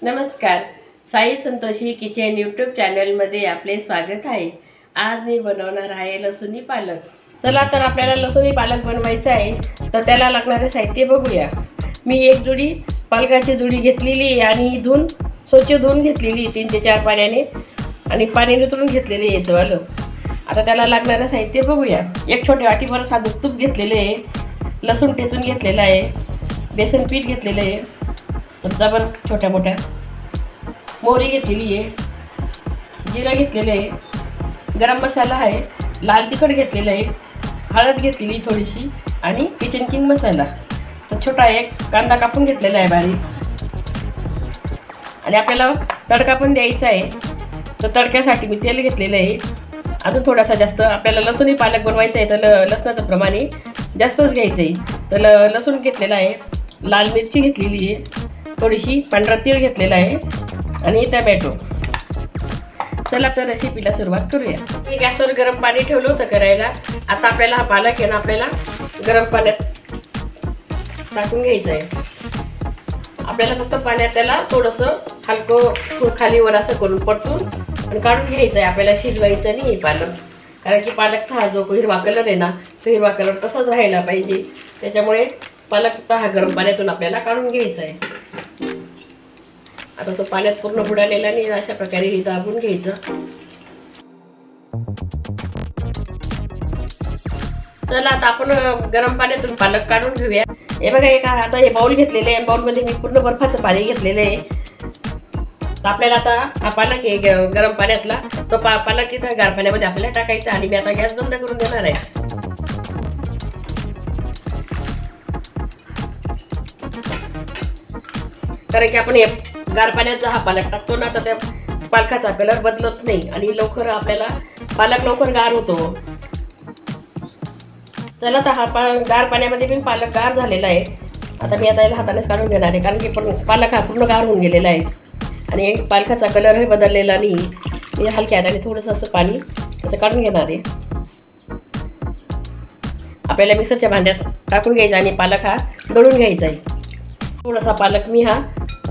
नमस्कार. साई संतोषी kitchen YouTube चॅनलमध्ये आपले स्वागत आहे. आज मी बनवणार आहे लसुणी पालक. चला तर आपल्याला लसुणी पालक बनवायचा आहे. तर त्याला लागणारे साहित्य बघूया. मी एक जुडी पालकाची जुडी घेतलेली आहे आणि स्वच्छ धुवून घेतलेली 3 ते 4 पाण्याने आणि पाणी नितळून घेतलेले आहे झालं. आता त्याला लागणारे साहित्य बघूया. एक छोटी वाटीभर साधं तूप घेतलेले आहे, लसूण ठेचून घेतलेला आहे, बेसन पीठ घेतलेलं आहे, चमचाभर छोट्या मोठ्या, मोहरी घेतलेली आहे, जिरं घेतलेलं आहे, गरम मसाला आहे, लाल तिखट घेतलेलं आहे, हळद घेतलेली थोडीशी आणि किचन किंग मसाला. तर छोटा एक कांदा कापून घेतलेला आहे बारीक. आणि आपल्याला तडका पण द्यायचा आहे. तर तडक्यासाठी मी तेल घेतलेलं आहे अजून थोडासा जास्त. आपल्याला लसुणी पालक बनवायचं आहे तर लसणाचं प्रमाण जास्तच घ्यायचं आहे. तर लसूण घेतलेला आहे, लाल मिरची घेतलेली आहे, थोडीशी पांढरा तीळ घेतलेला आहे आणि टोमॅटो. चला तर रेसिपीला सुरुवात करूया. मी गॅसवर गरम पाणी ठेवलं होतं करायला. आता आपल्याला हा पालक आहे ना आपल्याला गरम पाण्यात टाकून घ्यायचं आहे. आपल्याला फक्त पाण्यात त्याला थोडंसं हलकं खालीवर असं करून परतून आणि काढून घ्यायचं आहे. आपल्याला शिजवायचं नाही पालक, कारण की पालकचा हा जो हिरवा कलर आहे ना तो हिरवा कलर तसाच राहायला पाहिजे. त्याच्यामुळे पालकचा हा गरम पाण्यातून आपल्याला काढून घ्यायचा आहे. आता तो पाण्यात पूर्ण बुडालेला नाही, अशा प्रकारे हे दाबून घ्यायचं. चला आता आपण गरम पाण्यातून पालक काढून घेऊया. हे बघा, आता हे बाउल घेतलेले आहे. बाउलमध्ये मी पूर्ण बर्फाचं पाणी घेतलेलं आहे. तर आपल्याला आता हा पालक आहे गरम पाण्यातला तो पालक इथं गार पाण्यामध्ये आपल्याला टाकायचा आणि मी आता गॅस बंद करून देणार आहे. कारण की आपण गार पाण्यात हा पालक टाकतो ना तर त्या पालकाचा कलर बदलत नाही आणि लवकर आपल्याला पालक लवकर गार होतो. चला तर हा गार पाण्यामध्ये पण पालक गार झालेला आहे. आता मी याला हातानेच काढून घेणार आहे, कारण की पालक हा पूर्ण गार होऊन गेलेला आहे आणि पालकाचा कलरही बदललेला नाही. मी हलक्या हाताने थोडंसं असं पाणी त्याचं काढून घेणार आहे. आपल्याला मिक्सरच्या भांड्यात टाकून घ्यायचा आणि पालक हा दळून घ्यायचा आहे. थोडासा पालक मी हा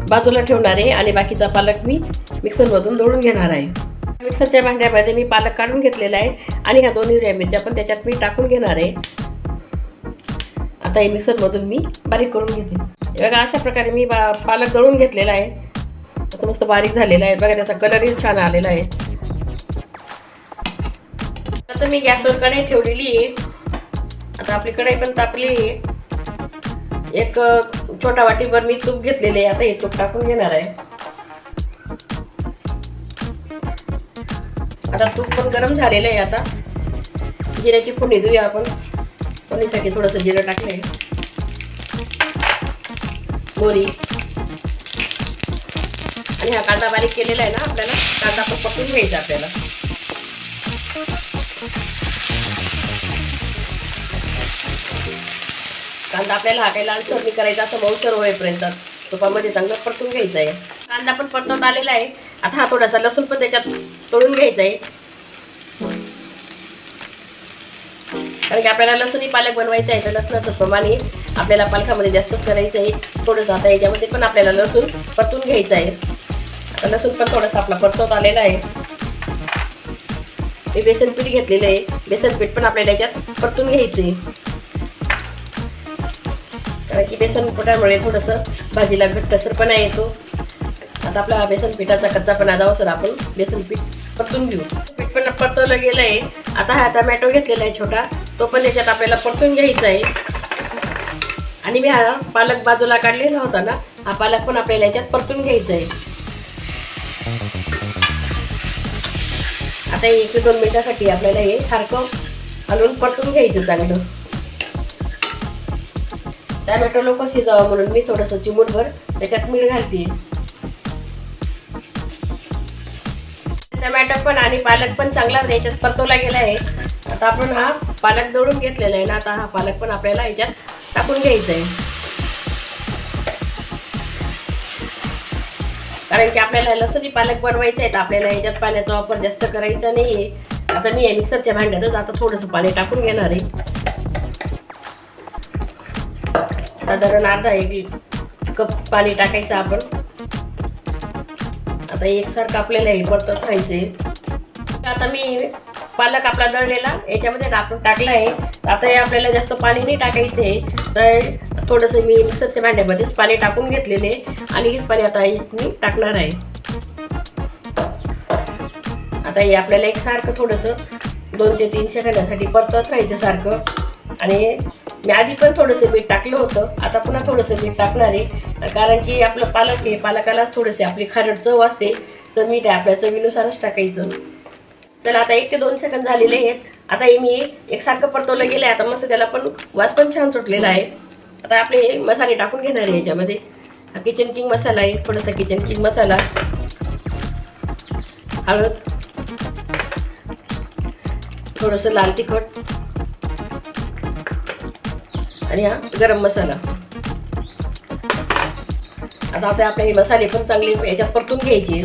बाजूला ठेवणार आहे आणि बाकीचा पालक मी मिक्सरमधून दळून घेणार आहे. मिक्सरच्या भांड्यामध्ये मी पालक काढून घेतलेला आहे आणि ह्या 2 हिरव्या मिरच्या पण त्याच्यात मी टाकून घेणार आहे. आता हे मिक्सरमधून मी बारीक करून घेते. बघा, अशा प्रकारे मी पालक दळून घेतलेला आहे. असं मस्त बारीक झालेला आहे. बघा, त्याचा कलरही छान आलेला आहे. आता मी गॅसवर कढई ठेवलेली आहे. आता आपली कढई पण तापली आहे. एक छोटा वाटीभर मी तूप घेतलेले आहे. आता हे तूप टाकून घेणार आहे. आता तूप पण गरम झालेलं आहे. आता जिऱ्याची फोडणी देऊया आपण. फोडणीसाठी थोडंसं जिरं टाकले, मोहरी आणि हा कांदा बारीक केलेला आहे ना आपल्याला कांदा पण परतून घ्यायचा. आपल्याला कांदा आपल्याला हा काही लालसर नाही करायचा, असं मऊसर होईपर्यंत तुपामध्ये चांगलं परतून घ्यायचं आहे. कांदा पण परतवत आलेला आहे. आता हा थोडासा लसूण पण त्याच्यात तळून घ्यायचा आहे, कारण की आपल्याला लसुणी पालक बनवायचं आहे. तर लसणाचं प्रमाण आपल्याला पालकामध्ये जास्तच करायचं आहे. थोडंसं आता याच्यामध्ये पण आपल्याला लसूण परतून घ्यायचं आहे. आता लसूण पण थोडंसं आपला परतवत आलेला आहे. हे बेसन पीठ घेतलेलं आहे. बेसन पीठ पण आपल्याला याच्यात परतून घ्यायचं आहे, कारण की बेसन पिठामुळे थोडंसं भाजीला घट्टसरपणा येतो. आता आपला बेसन पिठाचा कच्चापणा जावसर आपण बेसन पीठ परतून घेऊ. पीठ पण परतवलं गेलं आहे. आता हा टोमॅटो घेतलेला आहे छोटा, तो पण त्याच्यात आपल्याला परतून घ्यायचा आहे. आणि मी हा पालक बाजूला काढलेला होता ना, हा पालक पण आपल्याला याच्यात परतून घ्यायचा आहे. आता 1 ते 2 मिनिटासाठी आपल्याला हे सारखं हलवून परतून घ्यायचं चांगलं. टोमॅटो लवकर शिजावं म्हणून मी थोडंसं चिमूटभर त्याच्यात मीठ घालते. टोमॅटो पण आणि पालक पण चांगला याच्यात परतवला गेला आहे. आता आपण हा पालक दळून घेतलेला आहे ना, आता हा पालक पण आपल्याला याच्यात टाकून घ्यायचा आहे, कारण की आपल्याला लसुणी पालक बनवायचं आहे. तर आपल्याला याच्यात पाण्याचा वापर जास्त करायचा नाही आहे. आता मी मिक्सरच्या भांड्यातच आता थोडंसं पाणी टाकून घेणार आहे. साधारण अर्धा 1 कप पाणी टाकायचं आपण. आता एकसारखं आपल्याला हे परतत राहायचे। आता मी पालक आपला दळलेला याच्यामध्ये आपण टाकला आहे। आता हे आपल्याला जास्त पाणी नाही टाकायचे, तर थोडंसं मी मिक्सरच्या भांड्यामध्येच पाणी टाकून घेतलेले आणि हेच पाणी आता मी टाकणार आहे। आता हे आपल्याला एकसारखं थोडंसं 2 ते 3 सेकंदासाठी परतत राहायचं सारखं। आणि मी आधी पण थोडंसं मीठ टाकलं होतं, आता पुन्हा थोडंसं मीठ टाकणार आहे, कारण की आपलं पालक आहे, पालकालाच थोडेसे आपली खारट चव असते, तर मीठ आपल्या चवीनुसारच टाकायचं। चला आता 1 ते 2 सेकंद झालेले आहेत। आता हे मी एकसारखं परतवलं गेलं आहे। आता मस्त त्याला पण वास पण छान सुटलेला आहे। आता आपले मसाले टाकून घेणार आहे याच्यामध्ये। हा किचन किंग मसाला आहे, थोडासा किचन किंग मसाला, हळद, थोडंसं लाल तिखट आणि हा गरम मसाला। आता आपले हे मसाले पण चांगले याच्यात परतून घ्यायचे।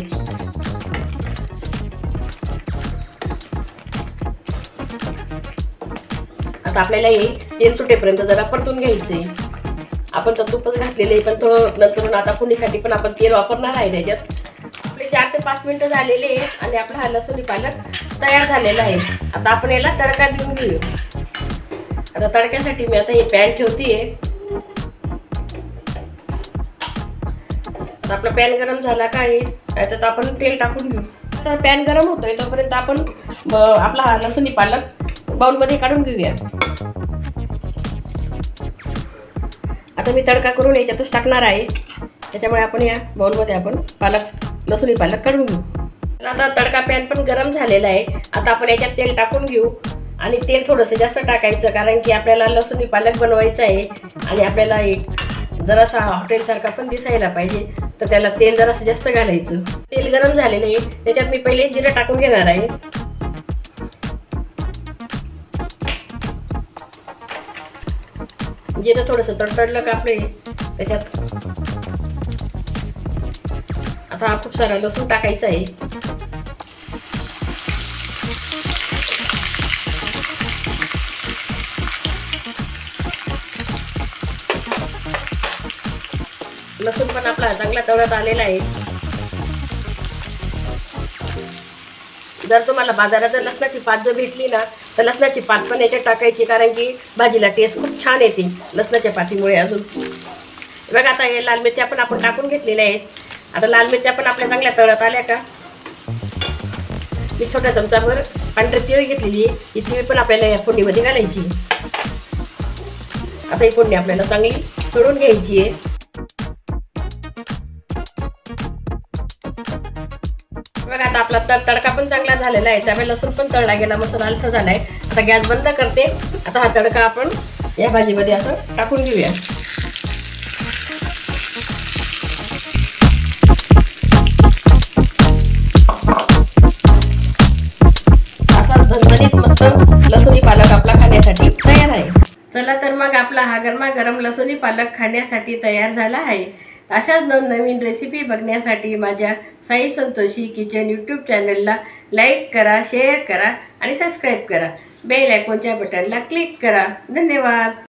आता आपल्याला हे तेल सुटेपर्यंत जरा परतून घ्यायचे। आपण तर तूपच घातलेले आहे, पण तो नंतर आता फोडणीसाठी पण आपण तेल वापरणार आहे त्याच्यात। आपले 4 ते 5 मिनिटं झालेले आहेत आणि आपला हा लसूणी पालक तयार झालेला आहे। आता आपण याला तडका देऊन घेऊया। आता तडक्यासाठी मी आता हे पॅन ठेवतेय। आपला पॅन गरम झाला का आहे, त्यात आपण तेल टाकून घेऊ। तर पॅन गरम होतोय तोपर्यंत आपण आपला हा लसूणी पालक बाउलमध्ये काढून घेऊया। आता मी तडका करून याच्यातच टाकणार आहे, त्याच्यामुळे आपण या बाउलमध्ये आपण लसूणी पालक काढून घेऊ। आता तडका पॅन पण गरम झालेला आहे। आता आपण याच्यात तेल टाकून घेऊ आणि तेल थोडंसं जास्त टाकायचं, कारण की आपल्याला लसूणी पालक बनवायचा आहे आणि आपल्याला एक जरासा हॉटेलसारखा पण दिसायला पाहिजे, तर त्याला तेल जरासं जास्त घालायचं। तेल गरम झालेलं आहे, त्याच्यात मी पहिले जिरं टाकून घेणार आहे। जिरं थोडंसं तडतडलं का आपले त्याच्यात आता हा खूप सारा लसूण टाकायचा आहे। लसूण पण आपला चांगला तळत आलेला आहे। जर तुम्हाला बाजारात लसणाची पात जर भेटली ना, तर लसणाची पात पण याच्यात टाकायची, कारण की भाजीला टेस्ट खूप छान येते लसणाच्या पातीमुळे। अजून बघा आता हे लाल मिरच्या पण आपण टाकून घेतलेल्या आहेत। आता लाल मिरच्या पण आपल्या चांगल्या तळत आल्या का, मी छोट्या चमचाभर पांढरी तीळ घेतलेली आहे, ही तीळ पण आपल्याला या फोडणीमध्ये घालायची। आता ही फोडणी आपल्याला चांगली तळून घ्यायची आहे। बघा आता आपला तडका पण चांगला झालेला आहे, त्यामुळे लसूण पण तळला गेला, मस्त लालसर झालाय। आता गॅस बंद करते। आता हा तडका आपण या भाजीमध्ये असं टाकून घेऊया। आता झणझणीत मस्त लसूणी पालक आपला खाण्यासाठी तयार आहे। चला तर मग आपला हा गरमागरम लसूणी पालक खाण्यासाठी तयार झाला आहे। अशाच नवनवीन रेसिपी बघण्यासाठी माझ्या साई संतोषी किचन यूट्यूब चॅनलला लाईक करा, शेअर करा आणि सबस्क्राईब करा। बेल आयकॉनच्या बटनला क्लिक करा। धन्यवाद।